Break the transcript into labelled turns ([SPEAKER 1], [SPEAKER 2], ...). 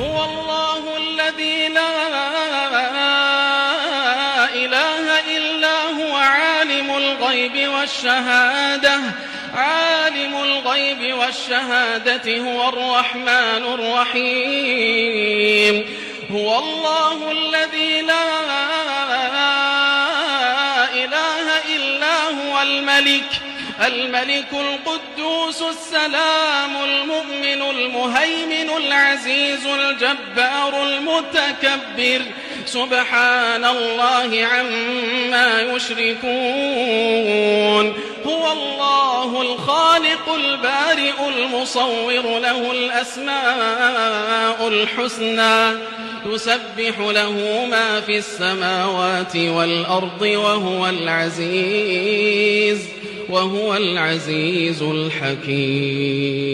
[SPEAKER 1] هو الله الذي لا إله إلا هو عالم الغيب والشهادة هو الرحمن الرحيم. هو الله الذي لا إله إلا هو الملك القدوس السلام المؤمن المهيمن العزيز الجبار المتكبر سبحان الله عما يشركون. هو الله الخالق البارئ المصور له الأسماء الحسنى يسبح له ما في السماوات والأرض وهو العزيز الحكيم.